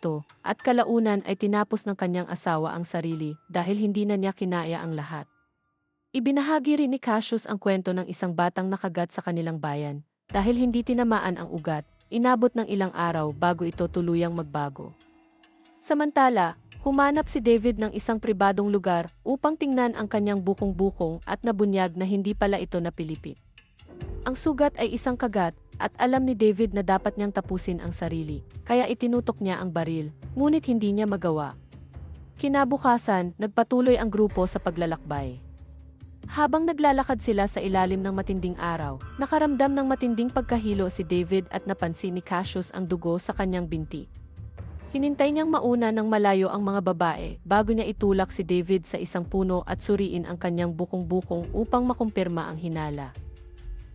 ito, at kalaunan ay tinapos ng kanyang asawa ang sarili dahil hindi na niya kinaya ang lahat. Ibinahagi rin ni Cassius ang kwento ng isang batang nakagat sa kanilang bayan. Dahil hindi tinamaan ang ugat, inabot ng ilang araw bago ito tuluyang magbago. Samantala, humanap si David ng isang pribadong lugar upang tingnan ang kanyang bukong-bukong at nabunyag na hindi pala ito napilipit. Ang sugat ay isang kagat at alam ni David na dapat niyang tapusin ang sarili, kaya itinutok niya ang baril, ngunit hindi niya magawa. Kinabukasan, nagpatuloy ang grupo sa paglalakbay. Habang naglalakad sila sa ilalim ng matinding araw, nakaramdam ng matinding pagkahilo si David at napansin ni Cassius ang dugo sa kanyang binti. Hinintay niyang mauna ng malayo ang mga babae bago niya itulak si David sa isang puno at suriin ang kanyang bukong-bukong upang makumpirma ang hinala.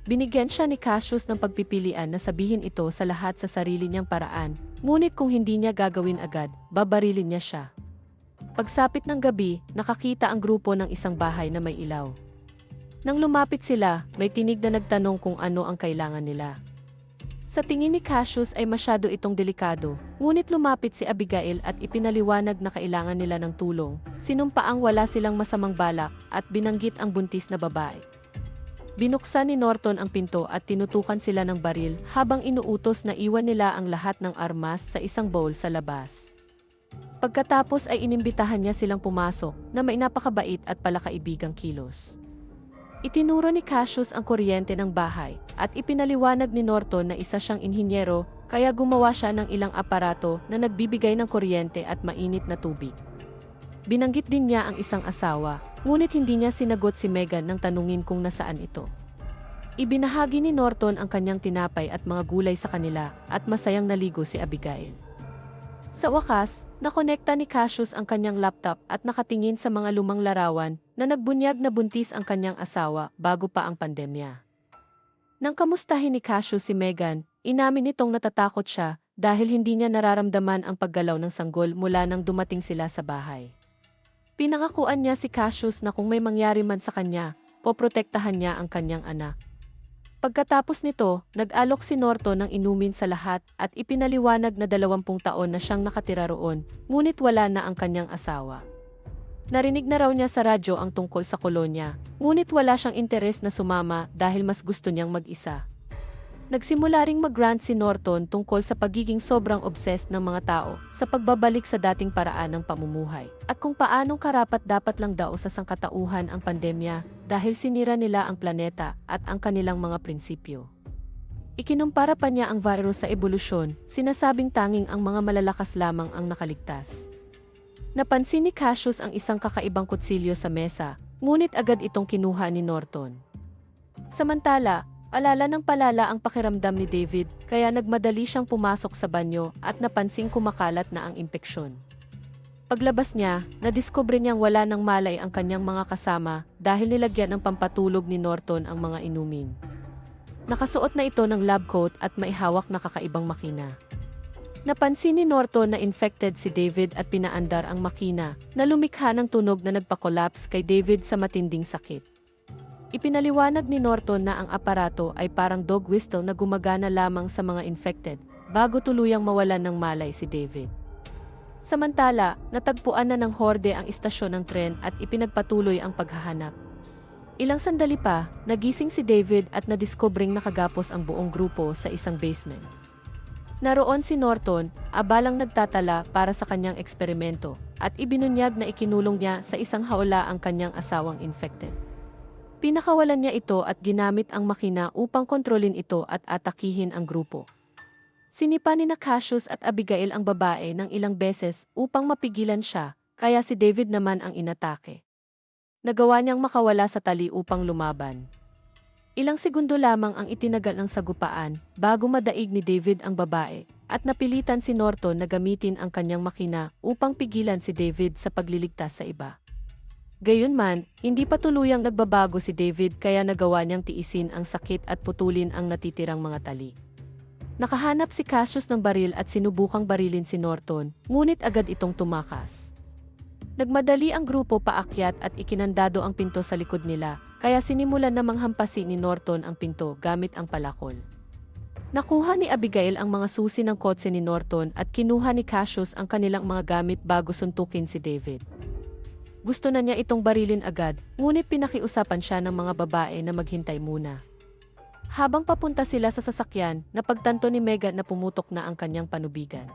Binigyan siya ni Cassius ng pagpipilian na sabihin ito sa lahat sa sarili niyang paraan, ngunit kung hindi niya gagawin agad, babarilin niya siya. Pagsapit ng gabi, nakakita ang grupo ng isang bahay na may ilaw. Nang lumapit sila, may tinig na nagtanong kung ano ang kailangan nila. Sa tingin ni Cassius ay masyado itong delikado, ngunit lumapit si Abigail at ipinaliwanag na kailangan nila ng tulong, sinumpaang wala silang masamang balak at binanggit ang buntis na babae. Binuksan ni Norton ang pinto at tinutukan sila ng baril habang inuutos na iwan nila ang lahat ng armas sa isang bowl sa labas. Pagkatapos ay inimbitahan niya silang pumasok na may napakabait at palakaibigang kilos. Itinuro ni Cassius ang kuryente ng bahay at ipinaliwanag ni Norton na isa siyang inhinyero kaya gumawa siya ng ilang aparato na nagbibigay ng kuryente at mainit na tubig. Binanggit din niya ang isang asawa, ngunit hindi niya sinagot si Megan nang tanungin kung nasaan ito. Ibinahagi ni Norton ang kanyang tinapay at mga gulay sa kanila at masayang naligo si Abigail. Sa wakas, nakonekta ni Cassius ang kanyang laptop at nakatingin sa mga lumang larawan na nagbunyag na buntis ang kanyang asawa bago pa ang pandemya. Nang kamustahin ni Cassius si Megan, inamin nitong natatakot siya dahil hindi niya nararamdaman ang paggalaw ng sanggol mula nang dumating sila sa bahay. Pinangakuan niya si Cassius na kung may mangyari man sa kanya, poprotektahan niya ang kanyang anak. Pagkatapos nito, nag-alok si Norton ng inumin sa lahat at ipinaliwanag na 20 taon na siyang nakatira roon, ngunit wala na ang kanyang asawa. Narinig na raw niya sa radyo ang tungkol sa kolonya, ngunit wala siyang interes na sumama dahil mas gusto niyang mag-isa. Nagsimula ring mag-rant si Norton tungkol sa pagiging sobrang obsessed ng mga tao sa pagbabalik sa dating paraan ng pamumuhay at kung paanong karapat-dapat lang daw sa sangkatauhan ang pandemya dahil sinira nila ang planeta at ang kanilang mga prinsipyo. Ikinumpara pa niya ang virus sa ebolusyon, sinasabing tanging ang mga malalakas lamang ang nakaligtas. Napansin ni Cassius ang isang kakaibang kutsilyo sa mesa, ngunit agad itong kinuha ni Norton. Samantala, palala ng palala ang pakiramdam ni David, kaya nagmadali siyang pumasok sa banyo at napansing kumakalat na ang impeksyon. Paglabas niya, nadiskubre niyang wala ng malay ang kanyang mga kasama dahil nilagyan ng pampatulog ni Norton ang mga inumin. Nakasuot na ito ng lab coat at may hawak na kakaibang makina. Napansin ni Norton na infected si David at pinaandar ang makina na lumikha ng tunog na nagpa-collapse kay David sa matinding sakit. Ipinaliwanag ni Norton na ang aparato ay parang dog whistle na gumagana lamang sa mga infected bago tuluyang mawalan ng malay si David. Samantala, natagpuan na ng horde ang istasyon ng tren at ipinagpatuloy ang paghahanap. Ilang sandali pa, nagising si David at nadiskobring nakagapos ang buong grupo sa isang basement. Naroon si Norton, abalang nagtatala para sa kanyang eksperimento at ibinunyag na ikinulong niya sa isang hawla ang kanyang asawang infected. Pinakawalan niya ito at ginamit ang makina upang kontrolin ito at atakihin ang grupo. Sinipa ni Cassius at Abigail ang babae ng ilang beses upang mapigilan siya, kaya si David naman ang inatake. Nagawa niyang makawala sa tali upang lumaban. Ilang segundo lamang ang itinagal ng sagupaan bago madaig ni David ang babae at napilitan si Norton na gamitin ang kanyang makina upang pigilan si David sa pagliligtas sa iba. Gayunman, hindi pa tuluyang nagbabago si David kaya nagawa niyang tiisin ang sakit at putulin ang natitirang mga tali. Nakahanap si Cassius ng baril at sinubukang barilin si Norton, ngunit agad itong tumakas. Nagmadali ang grupo paakyat at ikinandado ang pinto sa likod nila, kaya sinimulan na manghampasi ni Norton ang pinto gamit ang palakol. Nakuha ni Abigail ang mga susi ng kotse ni Norton at kinuha ni Cassius ang kanilang mga gamit bago suntukin si David. Gusto na niya itong barilin agad, ngunit pinakiusapan siya ng mga babae na maghintay muna. Habang papunta sila sa sasakyan, napagtanto ni Megan na pumutok na ang kanyang panubigan.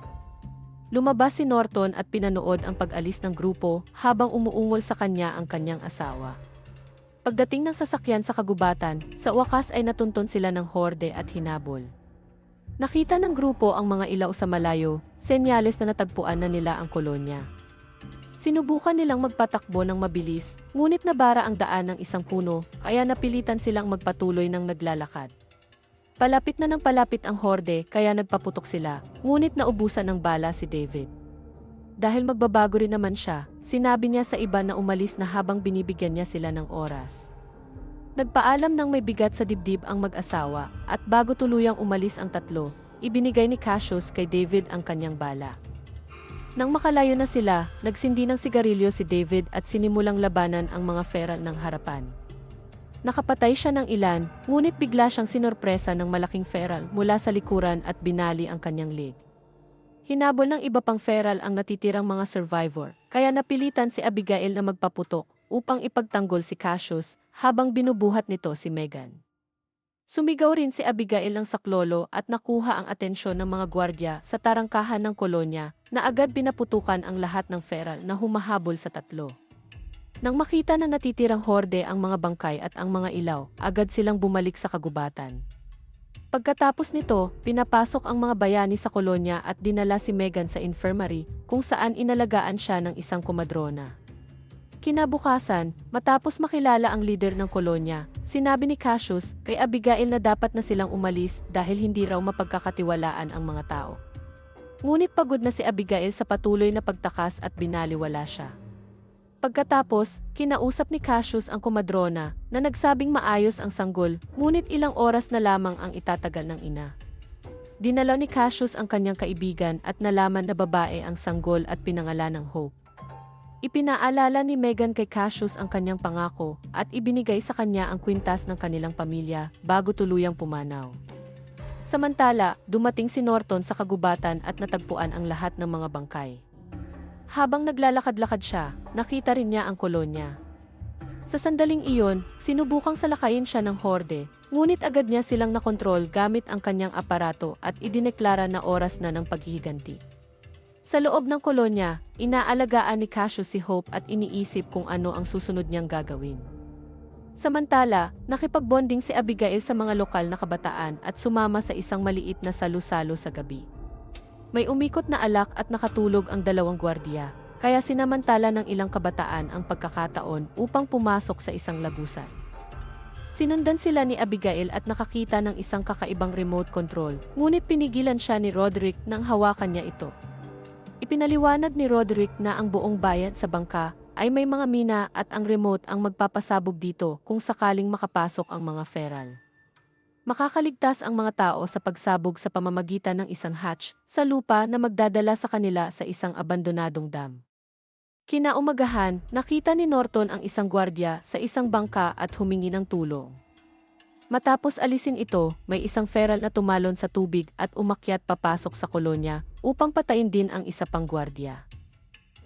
Lumabas si Norton at pinanood ang pag-alis ng grupo habang umuungol sa kanya ang kanyang asawa. Pagdating ng sasakyan sa kagubatan, sa wakas ay natunton sila ng horde at hinabol. Nakita ng grupo ang mga ilaw sa malayo, senyales na natagpuan na nila ang kolonya. Sinubukan nilang magpatakbo ng mabilis, ngunit nabara ang daan ng isang puno, kaya napilitan silang magpatuloy ng naglalakad. Palapit na ng palapit ang horde, kaya nagpaputok sila, ngunit naubusan ng bala si David. Dahil magbabago rin naman siya, sinabi niya sa iba na umalis na habang binibigyan niya sila ng oras. Nagpaalam ng may bigat sa dibdib ang mag-asawa, at bago tuluyang umalis ang tatlo, ibinigay ni Cassius kay David ang kanyang bala. Nang makalayo na sila, nagsindi ng sigarilyo si David at sinimulang labanan ang mga feral ng harapan. Nakapatay siya ng ilan, ngunit bigla siyang sinorpresa ng malaking feral mula sa likuran at binali ang kanyang leg. Hinabol ng iba pang feral ang natitirang mga survivor, kaya napilitan si Abigail na magpaputok upang ipagtanggol si Cassius habang binubuhat nito si Megan. Sumigaw rin si Abigail ng saklolo at nakuha ang atensyon ng mga gwardya sa tarangkahan ng kolonya na agad binaputukan ang lahat ng feral na humahabol sa tatlo. Nang makita na natitirang horde ang mga bangkay at ang mga ilaw, agad silang bumalik sa kagubatan. Pagkatapos nito, pinapasok ang mga bayani sa kolonya at dinala si Megan sa infirmary kung saan inalagaan siya ng isang komadrona. Kinabukasan, matapos makilala ang leader ng kolonya, sinabi ni Cassius kay Abigail na dapat na silang umalis dahil hindi raw mapagkakatiwalaan ang mga tao. Ngunit pagod na si Abigail sa patuloy na pagtakas at binaliwala siya. Pagkatapos, kinausap ni Cassius ang komadrona na nagsabing maayos ang sanggol, ngunit ilang oras na lamang ang itatagal ng ina. Dinala ni Cassius ang kanyang kaibigan at nalaman na babae ang sanggol at pinangalan ng Hope. Ipinaalala ni Megan kay Cassius ang kanyang pangako at ibinigay sa kanya ang kwintas ng kanilang pamilya bago tuluyang pumanaw. Samantala, dumating si Norton sa kagubatan at natagpuan ang lahat ng mga bangkay. Habang naglalakad-lakad siya, nakita rin niya ang kolonya. Sa sandaling iyon, sinubukang salakayin siya ng horde, ngunit agad niya silang nakontrol gamit ang kanyang aparato at idineklara na oras na ng paghihiganti. Sa loob ng kolonya, inaalagaan ni Cassius si Hope at iniisip kung ano ang susunod niyang gagawin. Samantala, nakipagbonding si Abigail sa mga lokal na kabataan at sumama sa isang maliit na salu-salo sa gabi. May umikot na alak at nakatulog ang dalawang gwardiya, kaya sinamantala ng ilang kabataan ang pagkakataon upang pumasok sa isang lagusan. Sinundan sila ni Abigail at nakakita ng isang kakaibang remote control, ngunit pinigilan siya ni Roderick nang hawakan niya ito. Ipinaliwanag ni Roderick na ang buong bayan sa bangka ay may mga mina at ang remote ang magpapasabog dito kung sakaling makapasok ang mga feral. Makakaligtas ang mga tao sa pagsabog sa pamamagitan ng isang hatch sa lupa na magdadala sa kanila sa isang abandonadong dam. Kinaumagahan, nakita ni Norton ang isang gwardya sa isang bangka at humingi ng tulong. Matapos alisin ito, may isang feral na tumalon sa tubig at umakyat papasok sa kolonya upang patayin din ang isa pang gwardya.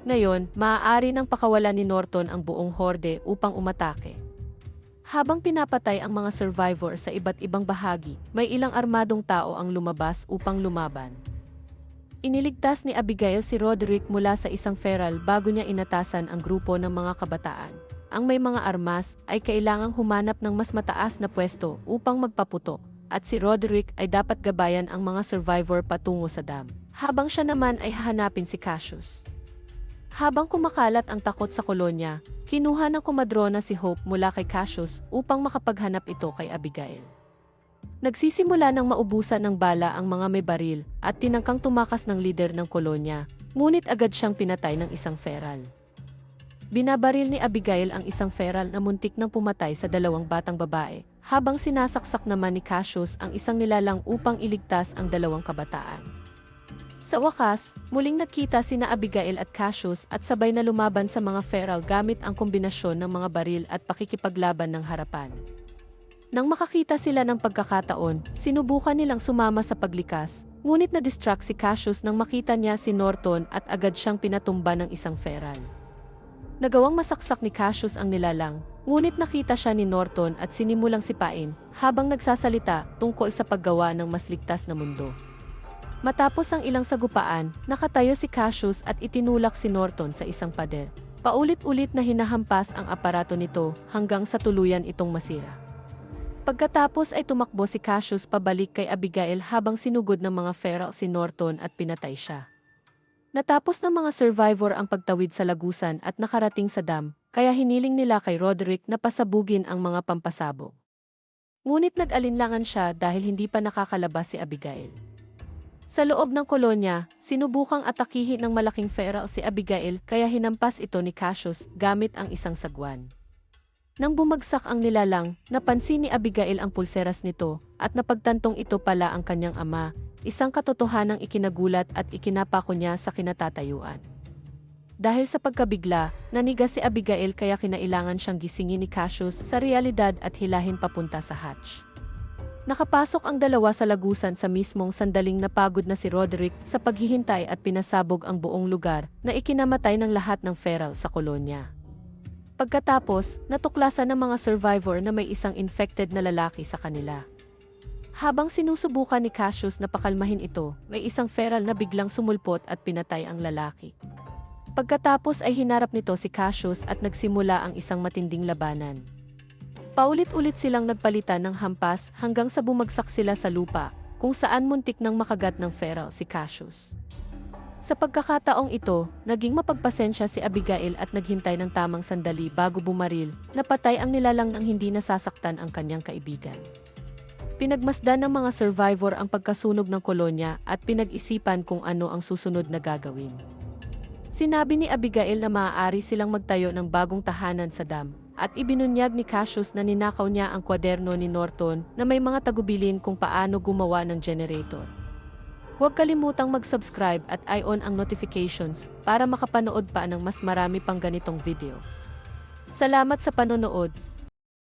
Ngayon, maaari nang pakawalan ni Norton ang buong horde upang umatake. Habang pinapatay ang mga survivor sa iba't ibang bahagi, may ilang armadong tao ang lumabas upang lumaban. Iniligtas ni Abigail si Roderick mula sa isang feral bago niya inatasan ang grupo ng mga kabataan. Ang may mga armas ay kailangang humanap ng mas mataas na pwesto upang magpaputok, at si Roderick ay dapat gabayan ang mga survivor patungo sa dam, habang siya naman ay hahanapin si Cassius. Habang kumakalat ang takot sa kolonya, kinuha ng komadrona si Hope mula kay Cassius upang makapaghanap ito kay Abigail. Nagsisimula ng maubusan ng bala ang mga may baril at tinangkang tumakas ng lider ng kolonya, ngunit agad siyang pinatay ng isang feral. Binabaril ni Abigail ang isang feral na muntik nang pumatay sa dalawang batang babae, habang sinasaksak naman ni Cassius ang isang nilalang upang iligtas ang dalawang kabataan. Sa wakas, muling nagkita sina Abigail at Cassius at sabay na lumaban sa mga feral gamit ang kombinasyon ng mga baril at pakikipaglaban ng harapan. Nang makakita sila ng pagkakataon, sinubukan nilang sumama sa paglikas, ngunit na-distract si Cassius nang makita niya si Norton at agad siyang pinatumba ng isang feral. Nagawang masaksak ni Cassius ang nilalang, ngunit nakita siya ni Norton at sinimulang sipain habang nagsasalita tungkol sa paggawa ng mas ligtas na mundo. Matapos ang ilang sagupaan, nakatayo si Cassius at itinulak si Norton sa isang pader. Paulit-ulit na hinahampas ang aparato nito hanggang sa tuluyan itong masira. Pagkatapos ay tumakbo si Cassius pabalik kay Abigail habang sinugod ng mga feral si Norton at pinatay siya. Natapos ng mga survivor ang pagtawid sa lagusan at nakarating sa dam, kaya hiniling nila kay Roderick na pasabugin ang mga pampasabog. Ngunit nag-alinlangan siya dahil hindi pa nakakalabas si Abigail. Sa loob ng kolonya, sinubukang atakihin ng malaking feral si Abigail kaya hinampas ito ni Cassius gamit ang isang sagwan. Nang bumagsak ang nilalang, napansin ni Abigail ang pulseras nito at napagtantong ito pala ang kanyang ama, isang katotohanang ikinagulat at ikinapako niya sa kinatatayuan. Dahil sa pagkabigla, nanigas si Abigail kaya kinailangan siyang gisingin ni Cassius sa realidad at hilahin papunta sa hatch. Nakapasok ang dalawa sa lagusan sa mismong sandaling napagod na si Roderick sa paghihintay at pinasabog ang buong lugar na ikinamatay ng lahat ng feral sa kolonya. Pagkatapos, natuklasan ng mga survivor na may isang infected na lalaki sa kanila. Habang sinusubukan ni Cassius na pakalmahin ito, may isang feral na biglang sumulpot at pinatay ang lalaki. Pagkatapos ay hinarap nito si Cassius at nagsimula ang isang matinding labanan. Paulit-ulit silang nagpalitan ng hampas hanggang sa bumagsak sila sa lupa, kung saan muntik nang makagat ng feral si Cassius. Sa pagkakataong ito, naging mapagpasensya si Abigail at naghintay ng tamang sandali bago bumaril, napatay ang nilalang nang hindi nasasaktan ang kanyang kaibigan. Pinagmasdan ng mga survivor ang pagkasunog ng kolonya at pinag-isipan kung ano ang susunod na gagawin. Sinabi ni Abigail na maaari silang magtayo ng bagong tahanan sa dam, at ibinunyag ni Cassius na ninakaw niya ang kwaderno ni Norton na may mga tagubilin kung paano gumawa ng generator. Huwag kalimutang mag-subscribe at i-on ang notifications para makapanood pa ng mas marami pang ganitong video. Salamat sa panonood!